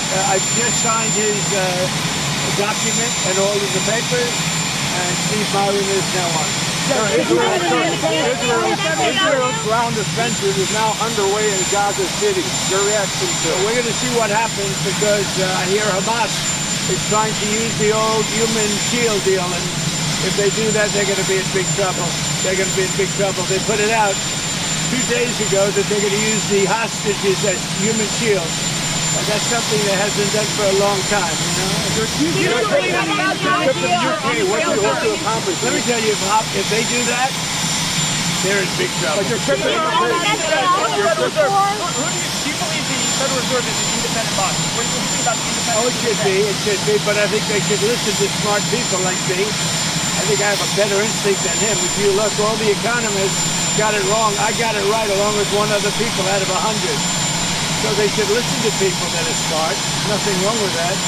I just signed his document and all of the papers, and Steve Myron is now on. Israel's ground offensive is now underway in Gaza City. Your reaction to it? We're going to see what happens because I hear Hamas is trying to use the old human shield deal, and if they do that, they're going to be in big trouble. They're going to be in big trouble. They put it out 2 days ago that they're going to use the hostages as human shields. And that's something that hasn't done for a long time, you know? What do you hope to accomplish? Let me tell you, if they do that, they're in big trouble. But your trip to Do you believe the Federal Reserve is an independent body? What do you think about the independent? Oh, it should be, but I think they should listen to smart people like me. I think I have a better instinct than him. If you look, all the economists got it wrong. I got it right along with one other people out of 100. So they should listen to people that are smart. Nothing wrong with that.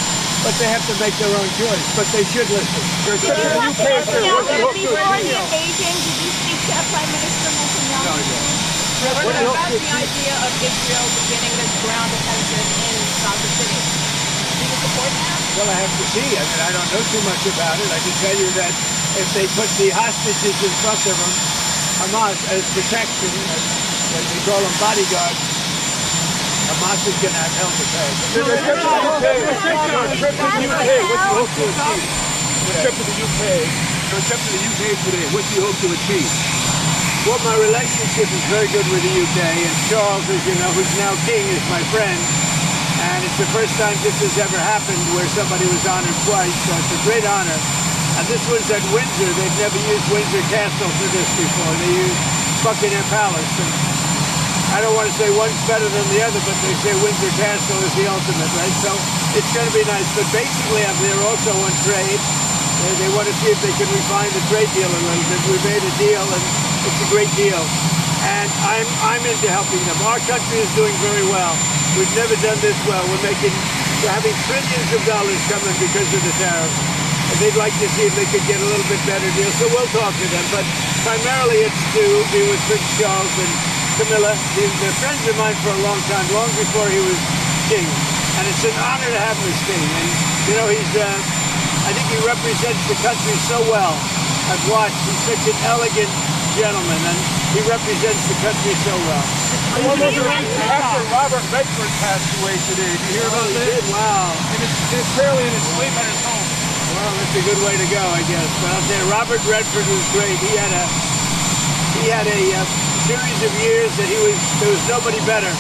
But they have to make their own choice. But they should listen. Before the invasion, did you speak to Prime Minister Netanyahu? No, I didn't. What about the idea of Israel beginning this ground offensive in Gaza City? Do you support that? Well, I have to see. I mean, I don't know too much about it. I can tell you that if they put the hostages in front of them, Hamas, as protection, as we call them bodyguards, Hamas is going to have hell to pay. Your trip to the UK, what do you hope to achieve? Your trip to the UK today, what do you hope to achieve? Well, my relationship is very good with the UK, and Charles, as you know, who's now king, is my friend. And it's the first time this has ever happened where somebody was honored twice, so it's a great honor. And this was at Windsor. They've never used Windsor Castle for this before. They used Buckingham Palace. And I don't want to say one's better than the other, but they say Windsor Castle is the ultimate, right? So it's going to be nice. But basically, I'm there also on trade. They want to see if they can refine the trade deal a little bit. We made a deal, and it's a great deal. And I'm into helping them. Our country is doing very well. We've never done this well. We're having trillions of dollars coming because of the tariffs. And they'd like to see if they could get a little bit better deal. So we'll talk to them. But primarily it's to be with Prince Charles and Camilla. They're friends of mine for a long time, long before he was king. And it's an honor to have him as king. And, you know, I think he represents the country so well. I've watched. He's such an elegant gentleman, and he represents the country so well. After Robert Redford passed away today, did you hear about this? Wow. Apparently in his sleep at his home. Well, that's a good way to go, I guess. But I'll say Robert Redford was great. He had a series of years that there was nobody better.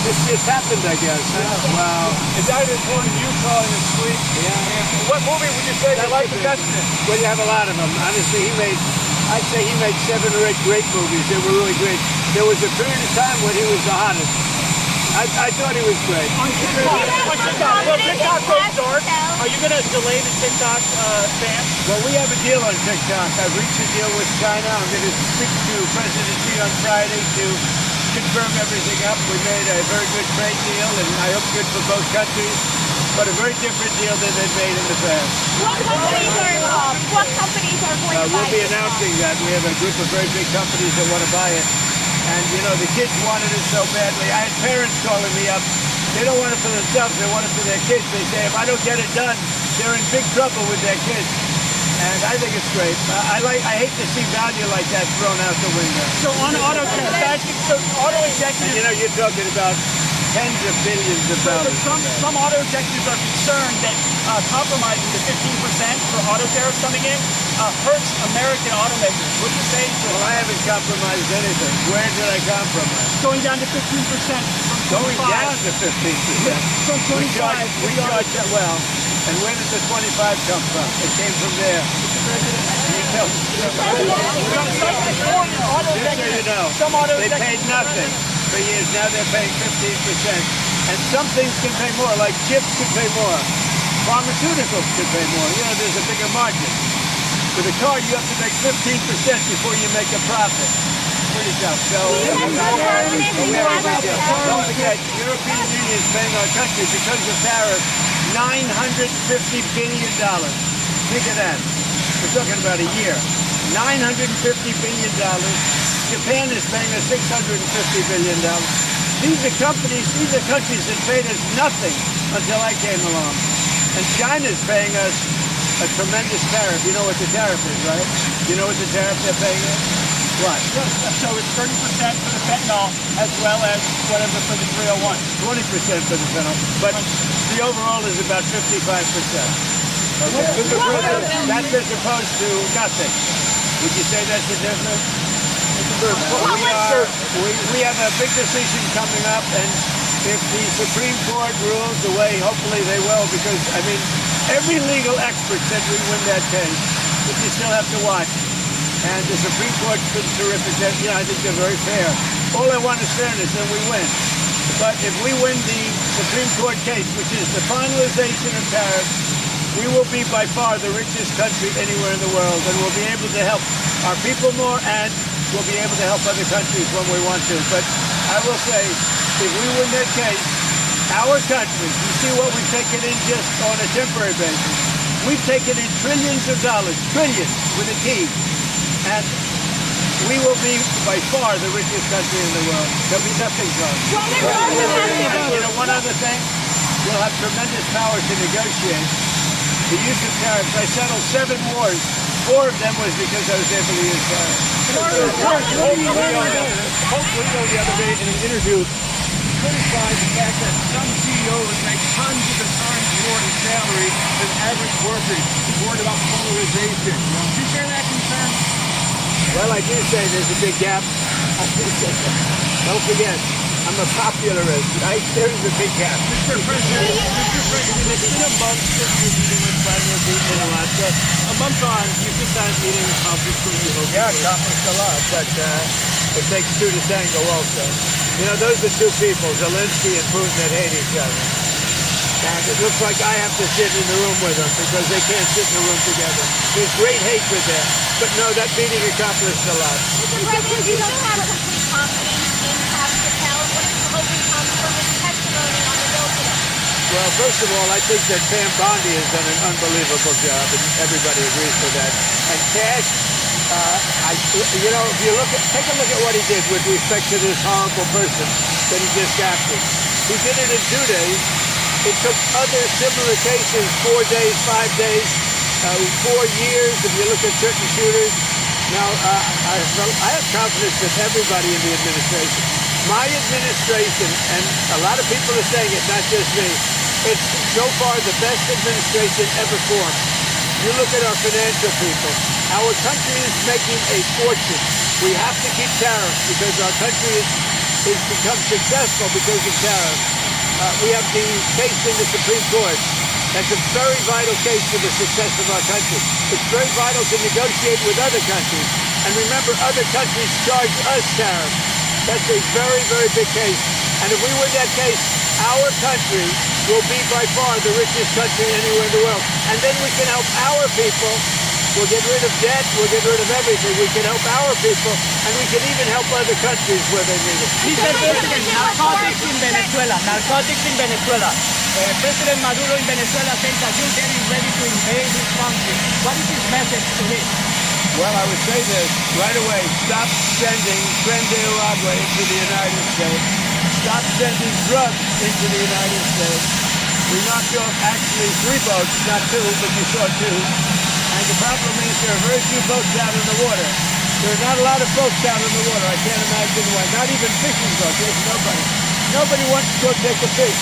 This just happened, I guess. Yeah. Wow. He died at home in Utah in his sleep. Yeah. What movie would you say you like the best in? Well, you have a lot of them. Honestly, I'd say he made 7 or 8 great movies. They were really great. There was a period of time when he was the hottest. I thought he was great. On TikTok. Well, TikTok goes dark. Are you going to delay the TikTok ban? Well, we have a deal on TikTok. I've reached a deal with China. I'm going to speak to President Xi on Friday to confirm everything up. We made a very good trade deal, and I hope good for both countries, but a very different deal than they've made in the past. What companies are involved? What companies are going to buy We'll be TikTok? announcing that. We have a group of very big companies that want to buy it. And, you know, the kids wanted it so badly. I had parents calling me up. They don't want it for themselves. They want it for their kids. They say, if I don't get it done, they're in big trouble with their kids. And I think it's great. I hate to see value like that thrown out the window. So on auto executives, You know, you're talking about tens of billions of dollars. some auto executives are concerned that compromising the 15% for auto tariffs coming in hurts American automakers. What do you say to Well, I haven't compromised anything. Where did I compromise? going down to 15%? Going down to 15%. From 25. We charge that well. And where did the 25 come from? It came from there. Some auto They paid nothing for years. Now they're paying 15%. And some things can pay more, like chips can pay more. Pharmaceuticals can pay more. You know, there's a bigger margin. With a car, you have to make 15% before you make a profit. Pretty tough. So, don't forget, European Union is paying our country because of tariffs $950 billion. Think of that. We're talking about a year. $950 billion. Japan is paying us $650 billion. These are countries that paid us nothing until I came along. And China's paying us a tremendous tariff. You know what the tariff is, right? You know what the tariff they're paying us? What? So it's 30% for the fentanyl as well as whatever for the 301. 20% for the fentanyl, but the overall is about 55%. Okay. That's as opposed to nothing. Would you say that's the difference? We have a big decision coming up, and if the Supreme Court rules the way hopefully they will, because, I mean, every legal expert said we win that case, but you still have to watch. And the Supreme Court's been terrific. I think they're very fair. All I want is fairness, and we win. But if we win the Supreme Court case, which is the finalization of tariffs, we will be by far the richest country anywhere in the world, and we'll be able to help our people more, and we'll be able to help other countries when we want to. But I will say, if we win that case, our country, you see what we've taken in just on a temporary basis, we've taken in trillions of dollars, trillions with a T, and we will be by far the richest country in the world. There'll be nothing close. One other thing, we'll have tremendous power to negotiate. The use of tariffs, I settled 7 wars. 4 of them was because I was able to use tariffs. Hopefully, the other day in an interview, criticized the fact that some CEOs make hundreds of times more in salary than average workers. He's worried about polarization. Do you share that concern? Well, I do say there's a big gap. Don't forget, I'm a popularist, right? There's a big gap. Mr. President, it's been a month since you're meeting with Vladimir Putin in Alaska. A month on, you've just had a meeting accomplished what you hope. Yeah, accomplished a lot, but it takes 2 to tango also. You know, those are 2 people, Zelensky and Putin, that hate each other. And it looks like I have to sit in the room with them because they can't sit in the room together. There's great hatred there. But no, that meeting accomplished a lot. Mr. President, you don't have complete confidence in Pastor Patel. What is the hope that comes from his testimony on the bill today? Well, first of all, I think that Pam Bondi has done an unbelievable job, and everybody agrees with that. And Cash, if you take a look at what he did with respect to this horrible person that he just captured. He did it in 2 days. It took other similar cases 4 days, 5 days, 4 years. If you look at certain shooters, now I have confidence in everybody in the administration. My administration, and a lot of people are saying it, not just me. It's so far the best administration ever formed. You look at our financial people. Our country is making a fortune. We have to keep tariffs because our country is become successful because of tariffs. We have the case in the Supreme Court. That's a very vital case for the success of our country. It's very vital to negotiate with other countries. And remember, other countries charge us tariffs. That's a very, very big case. And if we win that case, our country will be by far the richest country anywhere in the world. And then we can help our people. We'll get rid of debt. We'll get rid of everything. We can help our people, and we can even help other countries where they need it. Mr. President, narcotics in Venezuela. Narcotics in Venezuela. President Maduro in Venezuela says that you're getting ready to invade his country. What is his message to him? Well, I would say this right away. Stop sending Tren de Aragua into the United States. Stop sending drugs into the United States. We knocked off actually 3 boats, not 2, but you saw 2. And the problem is there are very few boats out in the water. There are not a lot of boats out in the water. I can't imagine why. Not even fishing boats. There's nobody. Nobody wants to go take a fish.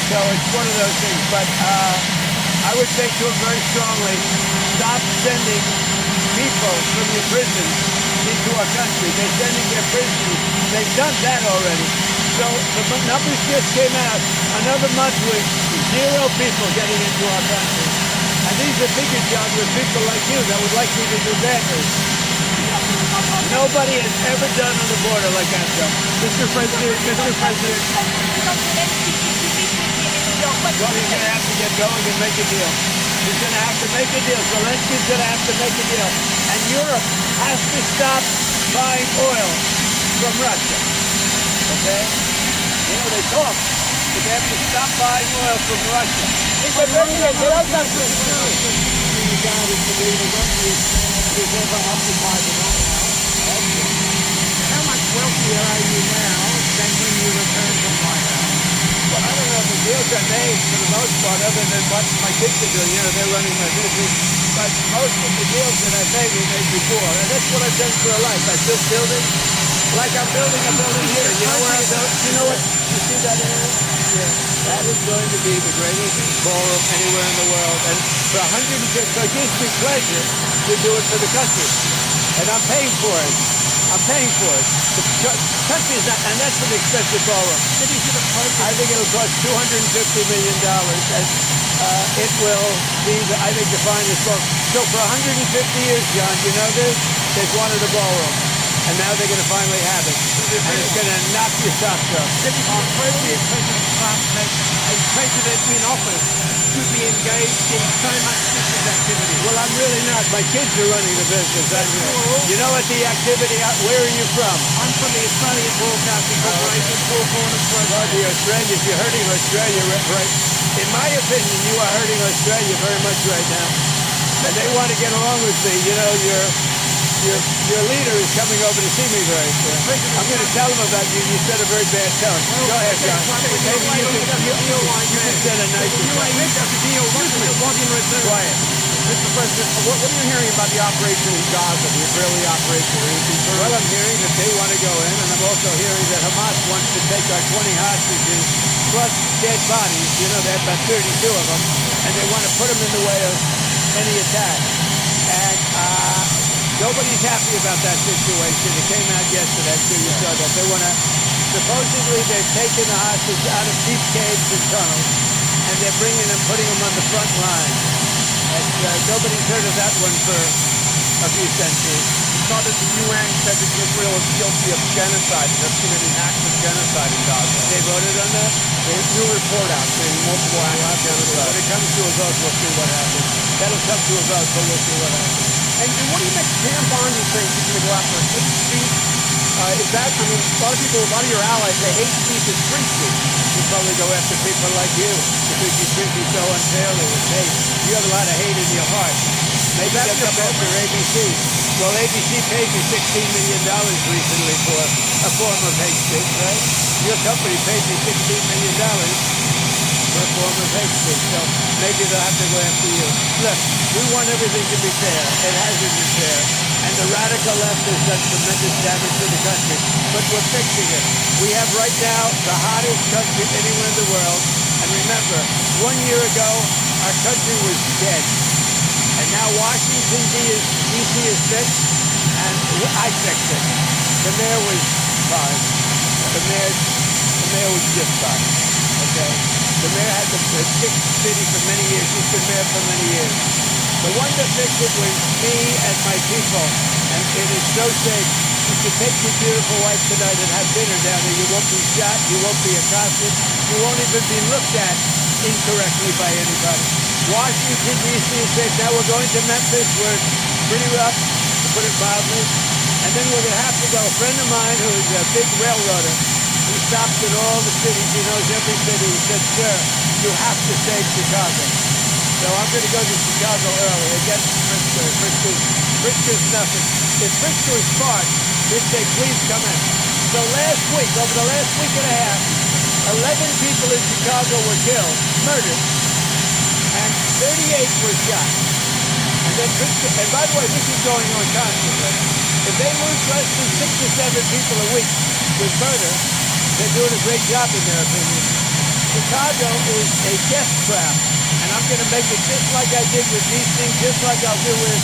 So it's one of those things. But I would say to them very strongly, stop sending people from your prisons into our country. They're sending their prisoners. They've done that already. So the numbers just came out. Another month with 0 people getting into our country. And these are bigger jobs with people like you that would like me to do banners. Nobody has ever done on the border like I've done. Mr. President. Well, he's going to have to get going and make a deal. He's going to have to make a deal. Zelensky's going to have to make a deal. And Europe has to stop buying oil from Russia. Okay? You know, they talk, but they have to stop buying oil from Russia. Mr. President, there are some How much wealthier are you now than when you returned from White House? Well, I don't know if the deals are made for the most part, other than what my kids are doing. You know, they're running my business. But most of the deals that I've made were made before. And that's what I've done for a life. I built buildings like I'm building a building here. You know where I'm going? You know what? You see that area? Yeah. That is going to be the greatest ballroom anywhere in the world. And for 150, so it gives me pleasure to do it for the country. And I'm paying for it. I'm paying for it. The country is not, and that's an expensive ballroom. I think it'll cost $250 million, and it will be, I think, the finest ballroom. So for 150 years, John, you know this? They've wanted a ballroom, and now they're going to finally have it. And it's going to knock your socks off. President Trump makes a president in office to be engaged in so much business activity. Well, I'm really not. My kids are running the business. You know what the activity, where are you from? I'm from the Australian Broadcasting Corporation, Four Corners Program. Oh, the Australians, you're hurting Australia, right? In my opinion, you are hurting Australia very much right now. And they want to get along with me. You know, your leader is coming over to see me very soon. I'm going to tell him about you. You set a very bad tone. Go ahead, John. Maybe you can set a nice quiet. Mr. President, what are you hearing about the operation in Gaza, the Israeli operation? Are you concerned? Well, I'm hearing that they want to go in, and I'm also hearing that Hamas wants to take our 20 hostages plus dead bodies. You know, they have about 32 of them, and they want to put them in the way of any attack. And nobody's happy about that situation. It came out yesterday, I'm sure you saw that. They want to, supposedly they've taken the hostages out of deep caves and tunnels, and they're bringing them, putting them on the front line. And nobody's heard of that one for a few centuries. We saw that the UN said that Israel is guilty of genocide, and has committed acts of genocide in Gaza. They voted on that? There's a new report out saying multiple acts of genocide. When it comes to a vote, we'll see what happens. That'll come to a vote, but we'll see what happens. And what do you make Pam Bondi saying she's going to go after a hate speech? Is that, I mean, a lot of your allies say hate speech is free speech. You probably go after people like you because you treat me so unfairly with hate. You have a lot of hate in your heart. Maybe they'll come after ABC. Well, ABC paid me $16 million recently for a form of hate speech, right? Your company paid me $16 million for a form of hate speech. So maybe they'll have to go after you. Look, we want everything to be fair. It hasn't been fair. And the radical left has done tremendous damage to the country. But we're fixing it. We have right now the hottest country anywhere in the world. And remember, 1 year ago, our country was dead. And now Washington, D.C. is fixed, and I fixed it. The mayor was fine. The mayor was just fine. Okay? The mayor had fixed the city for many years. He's been mayor for many years. The one that fixed it was me and my people. And it is so safe. You can take your beautiful wife tonight and have dinner down there. You won't be shot. You won't be accosted. You won't even be looked at incorrectly by anybody. Washington, D.C. is safe. Now we're going to Memphis, where it's pretty rough, to put it mildly. And then we're going to have to go. A friend of mine who is a big railroader, he stops in all the cities. He knows every city. He said, sir, you have to save Chicago. So I'm going to go to Chicago early against Frisco. Frisco's nothing. If Frisco is smart, he'd say, please come in. So last week, over the last week and a half, 11 people in Chicago were killed, murdered, and 38 were shot. And then Frisco, and by the way, this is going on constantly. If they lose less than 6 or 7 people a week with murder, they're doing a great job in their opinion. Chicago is a death trap. And I'm going to make it just like I did with D.C., just like I'll do with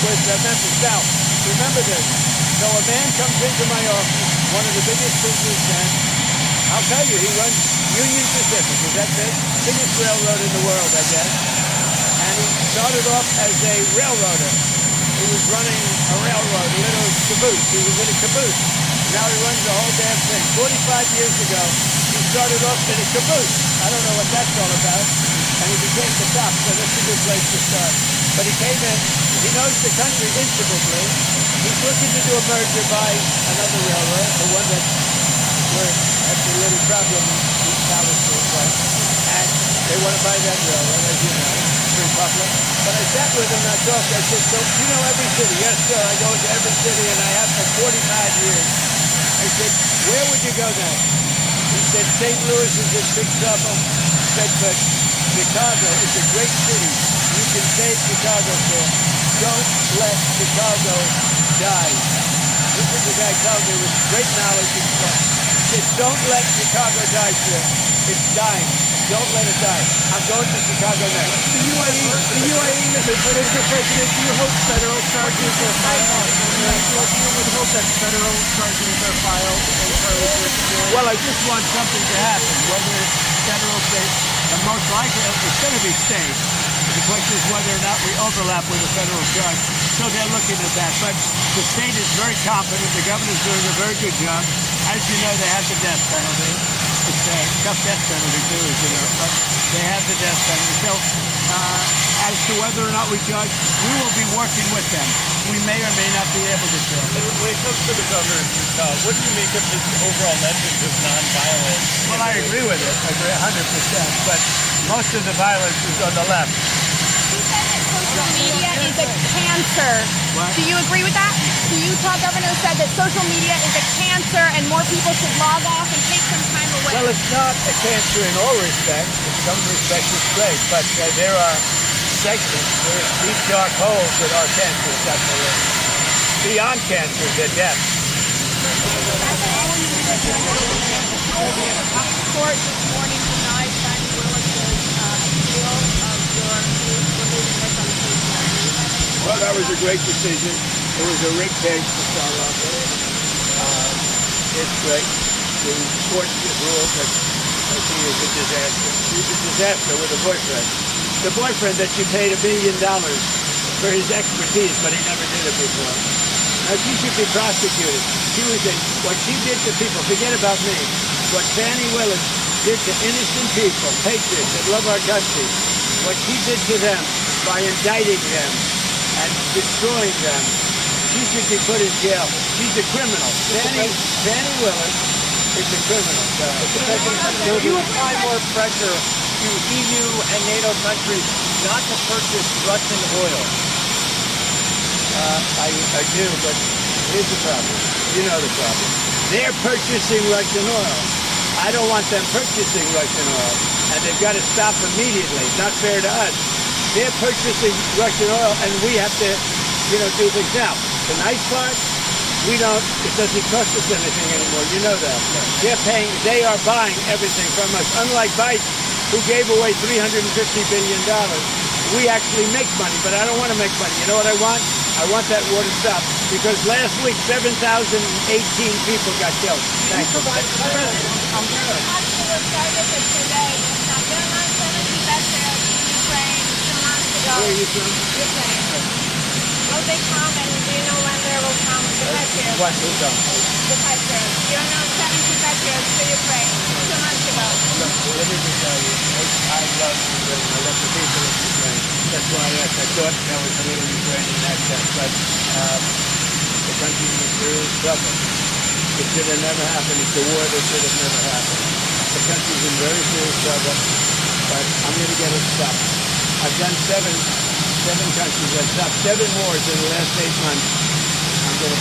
Memphis South. Remember this. So a man comes into my office, one of the biggest businessmen. I'll tell you, he runs Union Pacific. Is that big? Biggest railroad in the world, I guess. And he started off as a railroader. He was running a railroad, a little caboose. He was in a caboose. Now he runs the whole damn thing. 45 years ago, he started off in a caboose. I don't know what that's all about. And he became the top, so that's a good place to start. But he came in, he knows the country intimately. He's looking to do a merger by another railroad, the one that we're having a little problem in East Palestine, right? And they want to buy that railroad, as you know. It's pretty popular. But I sat with him and I talked. I said, so you know every city? Yes, sir. I go into every city and I have for 45 years. I said, where would you go next? He He said St. Louis is in big trouble. He said, but Chicago is a great city. You can save Chicago, sir. Don't let Chicago die. This is the guy telling me with great knowledge and stuff. He said, don't let Chicago die, sir. It's dying. Don't let it die. I'm going to Chicago next. The UAE, Mr. President, do you hope federal charges are filed? Do you would hope that federal charges are filed in terms Well, I just want something to happen, whether it's federal, state, and most likely it's going to be state. The question is whether or not we overlap with a federal judge. So they're looking at that. But the state is very confident. The governor's doing a very good job. As you know, they have the death penalty. It's a tough death penalty, too, as you know. But they have the death penalty. So as to whether or not we judge, we will be working with them. We may or may not be able to judge. When it comes to the governor, what do you make of his overall message of nonviolence? Well, I agree with it. I agree 100%. But most of the violence is on the left. He said that social media is a cancer. What? Do you agree with that? The Utah governor said that social media is a cancer and more people should log off and take some time away. Well, it's not a cancer in all respects. In some respects, it's great. But there are segments, there's deep dark holes that are cancers, definitely. Beyond cancer, they're death. Court this morning denied Fannie Willis's appeal of your removing her from the case. Well, that was a great decision. It was a rigged case to start off with. It's great. The court ruled that she is a disaster. She's a disaster with a boyfriend. The boyfriend that she paid $1 billion for his expertise, but he never did it before. Now, she should be prosecuted. What she did to people, forget about me, what Fannie Willis did to innocent people, patriots that love our country, what she did to them by indicting them and destroying them, she should be put in jail. She's a criminal. Fannie Willis is a criminal. Will you apply more pressure to EU and NATO countries not to purchase Russian oil? I do, but here's the problem. You know the problem. They're purchasing Russian oil. I don't want them purchasing Russian oil, and they've got to stop immediately. It's not fair to us. They're purchasing Russian oil, and we have to, do things. Now, the nice part, it doesn't cost us anything anymore. You know that. They are buying everything from us. Unlike Biden, who gave away $350 billion. We actually make money, but I don't want to make money. You know what I want? I want that war to stop. Because last week, 7,018 people got killed. Thank you. I'm good. Hospital started today. Now, there are 70 veterans in Ukraine 2 months ago. Where are you from? Ukraine. Will they come, and do you know when they will come? The veterans. What? Who comes? The veterans. You know, 70 veterans to Ukraine 2 months ago. Look, let me just tell you, I love Ukraine. I love the people of Ukraine. That's why I thought there was a little Ukraine in that sense. But the country's in serious trouble. It should have never happened. It's a war that should have never happened. The country's in very serious trouble, but I'm going to get it stopped. I've done seven countries. I've stopped 7 wars in the last 8 months.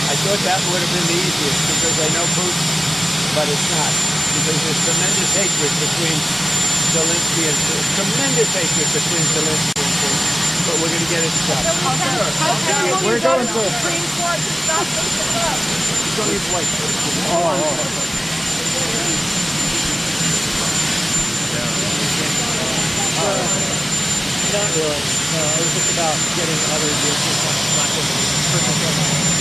I thought that would have been the easiest because I know Putin, but it's not. Because there's tremendous hatred between Zelensky and Putin. Tremendous hatred between Zelensky and Putin. But we're going to get it stopped. We're going to the Supreme Court to stop this. Don't need white. Not really. No, it was just about getting other vehicles not getting personal.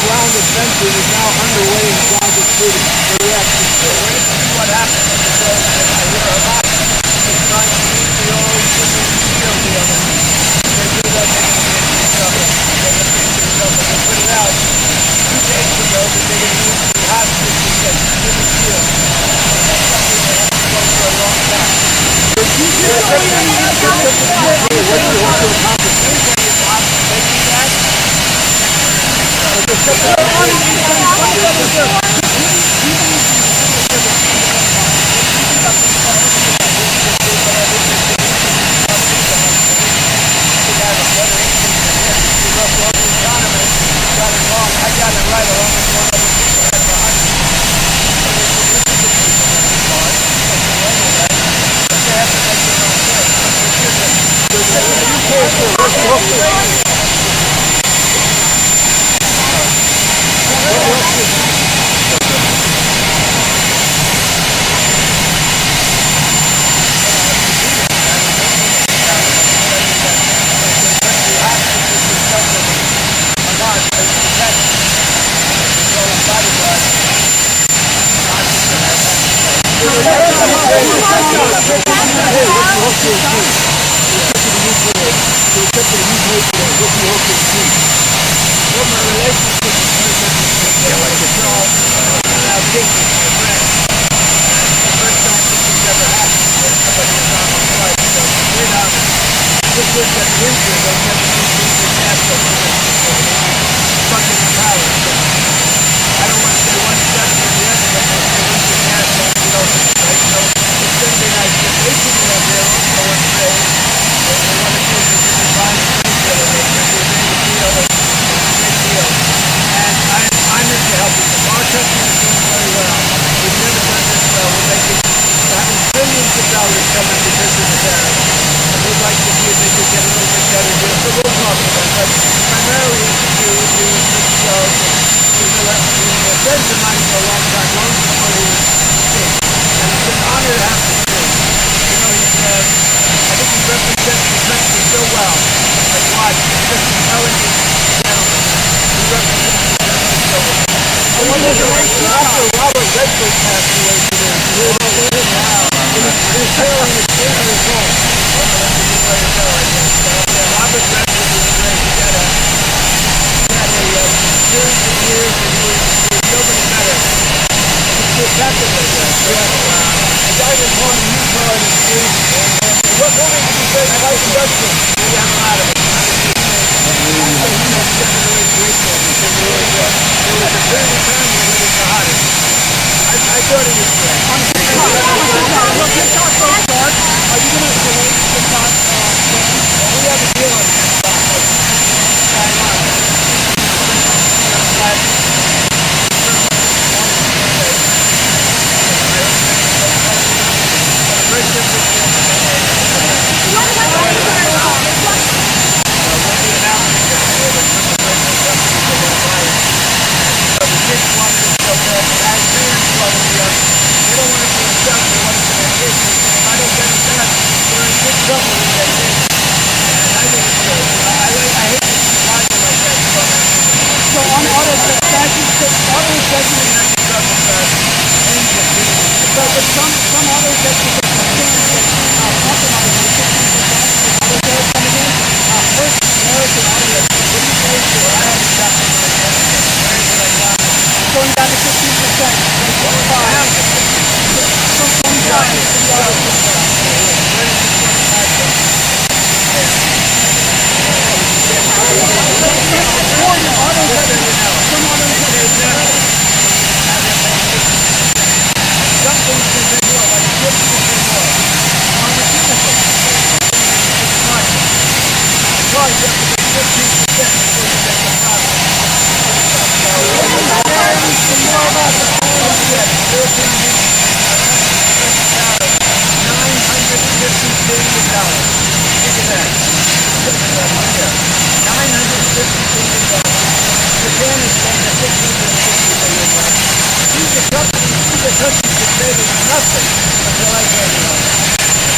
ground adventure is now underway in Gaza City. So yes, we're waiting to see what happens because I hear a lot is trying to meet the old Israeli steel deal. They do that, they're going to get into trouble. They're going to get into trouble. They put it out 2 days ago that they're going to use the hostages to get Israeli steel. That's something they have to go for a long time. What do you hope to accomplish? Anybody is possible making that? I got it right along with one other people that behind me. But they have to make their own choice.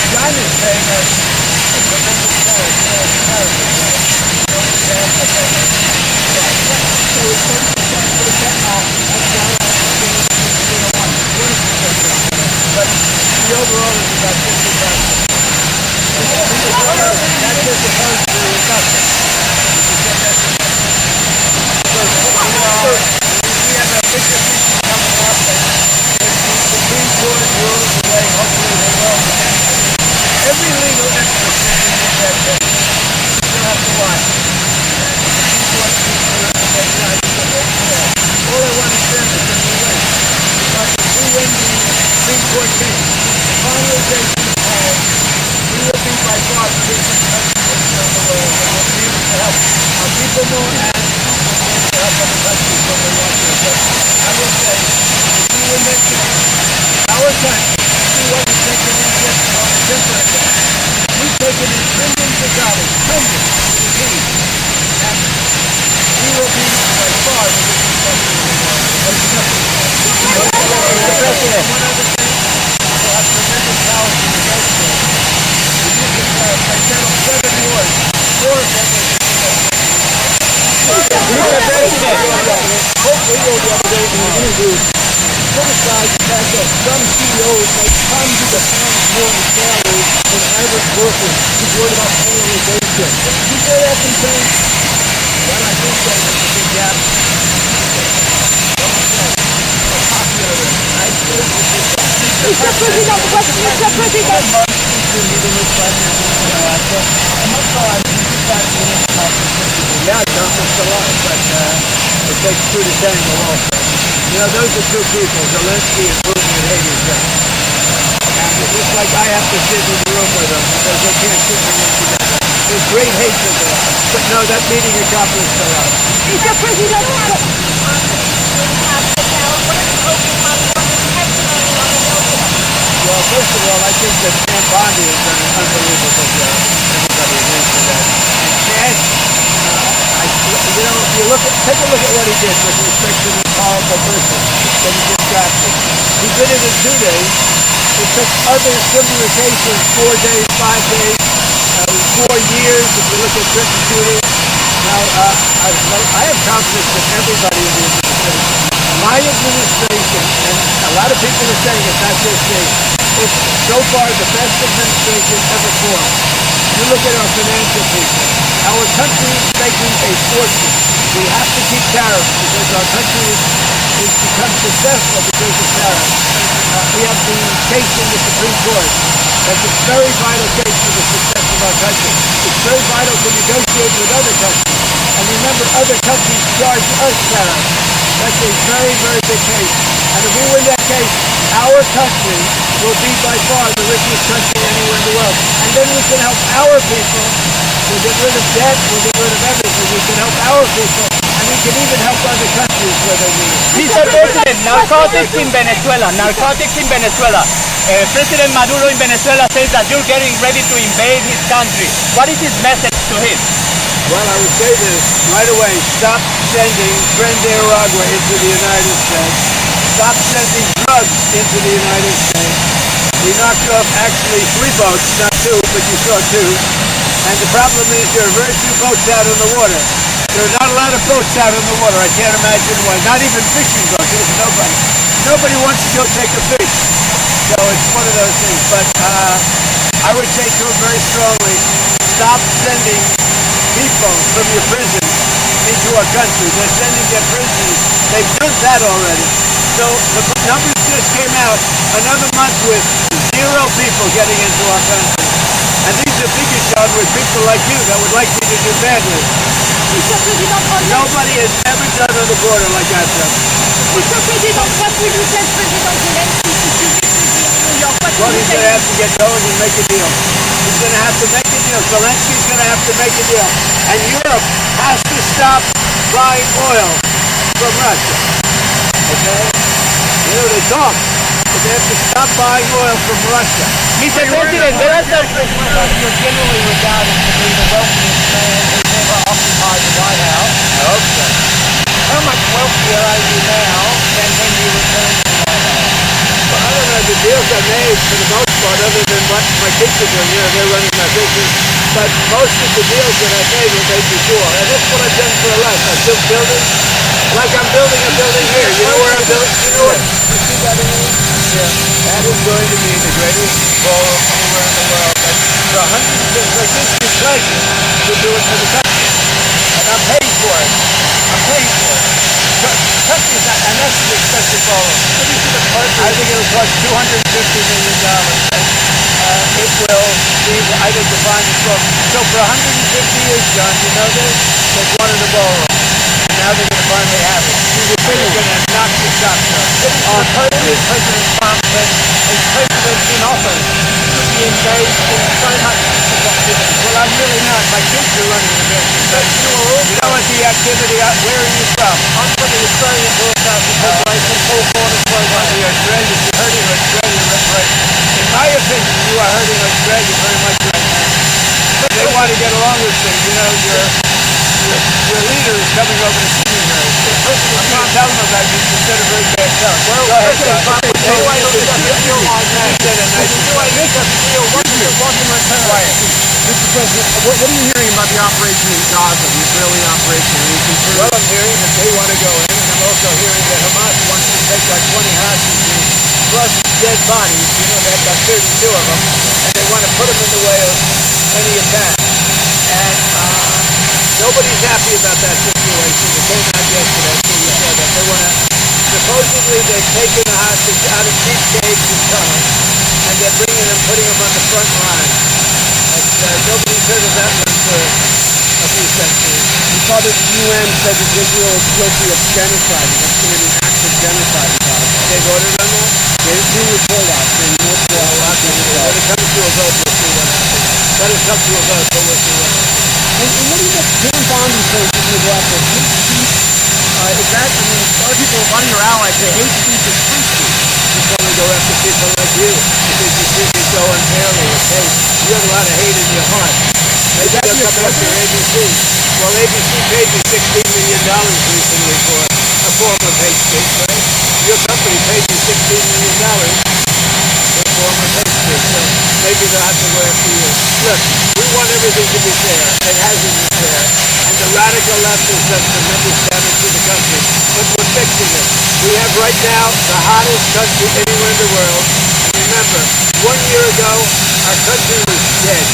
China's paying us a tremendous tariff. But the overall is about 50%. That's just opposed to nothing. We have a big decision coming up, and if the Supreme Court rules the way hopefully they will, every legal expert saying that you still have to watch. All I want to say is that we win. Because if we win the Supreme Court case, the finalization of polls, we will be by far the richest country in the world, and we'll be able to help our people more and to help other countries when they want to. But I will say, if we win this case, our country, we want to take an interest on a different way. We've taken in trillions of dollars, trillions, and we will be by far the richest country in the world. Mr. President, one other thing, we'll have tremendous power to negotiate. They settled 7 wars, 4 of them were Mr. President, hopefully the other day in an interview, criticized the fact that some CEOs make hundreds of pounds more in salary than average workers who's worried about polarization. You say that concern? Well, I do say there's a big gap. Mr. President, Mr. President. Yeah, it accomplished a lot, but it takes two to tango also. You know, those are two people, Zelensky and Putin, that hate each other. And it's just like I have to sit in the room with them because they can't sit in the room together. There's great hatred there. But no, that meeting accomplished a lot. Mr. President, Well, first of all, I think that Sam Bondi has done an unbelievable job. Everybody agrees with that. And Chad, you know, if you take a look at what he did with respect to this powerful person that he just got to. He did it in 2 days. It took other similar cases 4 days, 5 days, 4 years. If you look at certain shooters. Now, I have confidence in everybody in the administration. My administration, and a lot of people are saying it's not just me, it's so far the best administration ever formed. You look at our financial people. Our country is making a fortune. We have to keep tariffs because our country is become successful because of tariffs. We have the case in the Supreme Court. That's a very vital case for the success of our country. It's very vital to negotiate with other countries. And remember, other countries charge us tariffs. That's a very, very big case. And if we win that case, our country will be by far the richest country anywhere in the world. And then we can help our people. We'll get rid of debt. We'll get rid of everything. We can help our people. And we can even help other countries where they need it. Mr. President, narcotics in Venezuela. Narcotics in Venezuela. President Maduro in Venezuela says that you're getting ready to invade his country. What is his message to him? Well, I would say this right away. Stop sending Tren de Aragua into the United States. Stop sending drugs into the United States. We knocked off actually 3 boats, not 2, but you saw 2. And the problem is there are very few boats out on the water. There are not a lot of boats out on the water. I can't imagine why. Not even fishing boats. There's nobody. Nobody wants to go take a fish. So it's one of those things. But I would say to him very strongly, stop sending people from your prisons into our country. They're sending their prisoners. They've done that already. So the numbers just came out. Another month with 0 people getting into our country. And these are bigger jobs with people like you that would like me to do badly. Mr. President, Nobody has ever done on the border like I've done. Mr. President, what will you tell President Zelensky if you meet with him in New York? What Well, will you he's tell going to him? have to get going and make a deal. He's going to have to make a deal. Zelensky's going to have to make a deal. And Europe has to stop buying oil from Russia. Okay? You know, they talk, but they have to stop buying oil from Russia. Mr. President, there are some... You're generally regarded to be the wealthiest man who's ever occupied the White House. I hope so. How much wealthier are you now than when you returned to the White House? Well, I don't know the deals I made for the most part, other than what my kids are doing. You know, they're running my business. But most of the deals that I made were made before. And that's what I've done for a life. I've built buildings. Like I'm building a building here. You know where I'm building? You know what? You see that in here? Yeah. That is going to be the greatest ballroom anywhere in the world. And for 150, like this is pleasure to do it for the country. And I'm paying for it. I'm paying for it. Country's not, and that's the expensive ballroom. I think it'll cost $250 million. It will be, I think, the finest ballroom. So for 150 years, John, you know this? They've wanted a ballroom. And now they're going to finally have it. They're going to knock the socks off. President Trump and presidents in office should be engaged in so much activity. Well, I'm really not. My kids are running the business. You know what the activity, where are you from? I'm from the Australian Broadcasting Corporation, Four Corners Program. The Australians, you're hurting Australia right. In my opinion, you are hurting Australia very much right now. They want to get along with things. You know, your leader is coming over to see me here. I'm not telling them about you. You said a very bad stuff. Well, go ahead, John. Mr. President, what are you hearing about the operation in Gaza, the Israeli operation? Well, I'm hearing that they want to go in, and I'm also hearing that Hamas wants to take like 20 hostages plus dead bodies. You know, they've got 32 of them, and they want to put them in the way of any attack. And nobody's happy about that situation. It came out yesterday, so we said that they want to. Supposedly, they've taken the hostage out of deep caves and tunnels, and they're putting them on the front line. Nobody's heard of that one for a few centuries. We saw that the UN said that Israel is guilty of genocide. That's committing acts of genocide in Gaza. They voted on that? They were told us. When it comes to a vote, we'll see what happens. Let it come to a vote, but we'll see what happens. And what do you think Pam Bondi says is going to go after hate speech? Is that, I mean, a lot of your allies say hate speech is free speech. It's only go after people like you because you treat me so unfairly. Okay? You have a lot of hate in your heart. Maybe they'll come after ABC. Well, ABC paid me $16 million recently for a form of hate speech, right? Your company paid me $16 million for a form of hate speech. So maybe they'll have to go after you. Look, we want everything to be fair. It hasn't been fair. And the radical left has done tremendous damage to the country. But we're fixing it. We have right now the hottest country anywhere in the world. And remember, 1 year ago, our country was dead.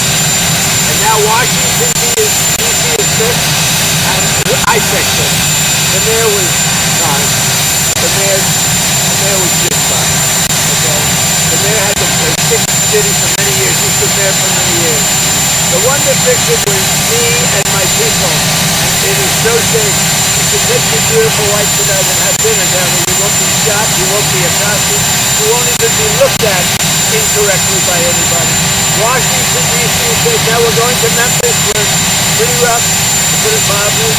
And now Washington, D.C. is fixed, and I fixed it. The mayor was fine. The mayor was just fine. Okay? The mayor had to fix the city for many years. He's been there for many years. The one that fixed it was me and my people. And it is so safe. You can take your beautiful wife tonight and have dinner down there. You won't be shot. You won't be accosted. You won't even be looked at incorrectly by anybody. Washington, D.C. said, now we're going to Memphis. We're pretty rough, to put it mildly.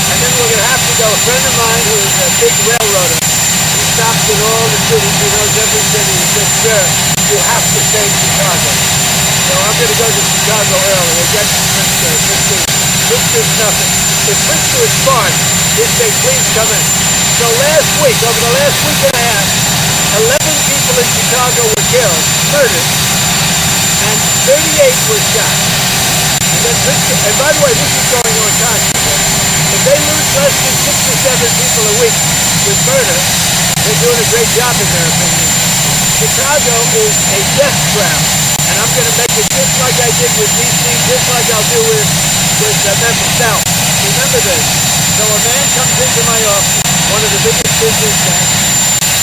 And then we're going to have to go. A friend of mine who is a big railroader, he stops in all the cities. He knows every city. He said, sir, you have to stay in Chicago. So I'm going to go to Chicago early. I got Pritzker is nothing. If Pritzker is smart, he'd say, please come in. So last week, over the last week and a half, 11 people in Chicago were killed, murdered, and 38 were shot. And then Pritzker, and by the way, this is going on constantly. If they lose less than 6 or 7 people a week with murder, they're doing a great job in their opinion. Chicago is a death trap. And I'm going to make it just like I did with D.C., just like I'll do with Memphis. Now, remember this. So a man comes into my office, one of the biggest businessmen.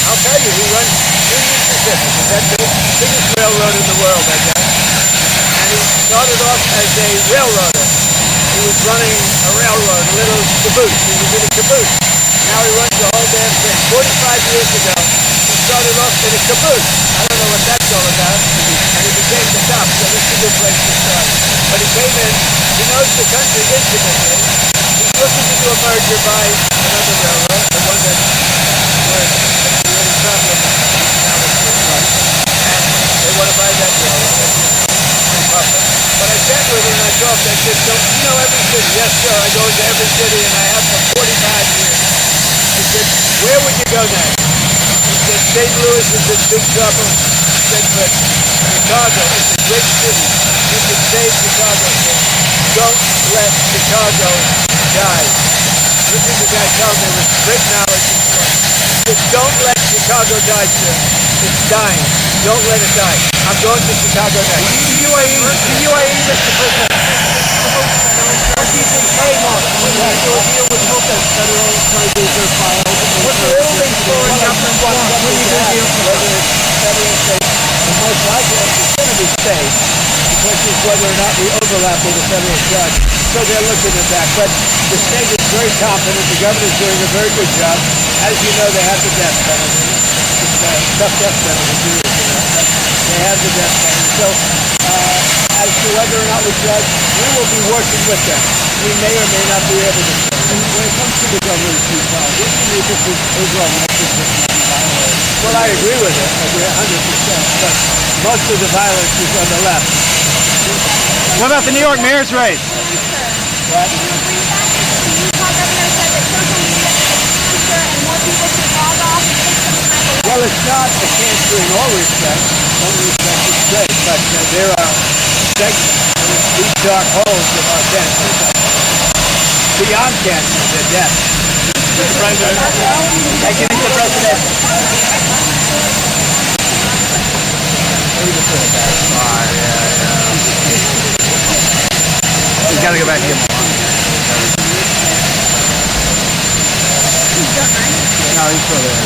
I'll tell you, he runs Union Pacific. Is that the biggest railroad in the world, I guess. And he started off as a railroader. He was running a railroad, a little caboose. He was in a caboose. Now he runs the whole damn thing. 45 years ago, he started off in a caboose. I don't know what that's all about. And he became the top, so this is a good place to start. But he came in, he knows the country intimately. He's looking to do a merger by another railroad, the one that we're really problem now with this place. And they want to buy that railroad. But I sat with him and I talked. I said, so you know every city? Yes, sir. I go into every city and I have for 45 years. I said, where would you go next? He said, St. Louis is in big trouble. He said, but Chicago is a great city. You can save Chicago. Don't let Chicago die. Listen to the guy tell me with great knowledge and fun. Just don't let Chicago die, sir. It's dying. Don't let it die. I'm going to Chicago next. The UAE, Mr. President. What do you think? Hey, Mark, we have to deal with hope that federal charges are filed. What's the only story government wants? What do you think? Whether it's federal, state, and most likely it's going to be state. The question is whether or not we overlap with the federal judge. So they're looking at that. But the state is very confident. The governor's doing a very good job. As you know, they have the death penalty. It's a tough death penalty, too. They have the death penalty. So as to whether or not we judge, we will be working with them. We may or may not be able to. And when it comes to the governor's trial, what do you think this is overall message of violence? Well, I agree with it. I agree 100%. But most of the violence is on the left. What about the New York mayor's race? What? Do you agree with that? The Utah governor said that social media is a cancer and more people should log off and take some time away. Well, it's not a cancer in all respects. Some respects it's great, but there are segments, these dark holes of our cancer. Beyond cancer, they're death. Mr. President. Thank you, Mr. President. He's got to go back to him. No, he's still there.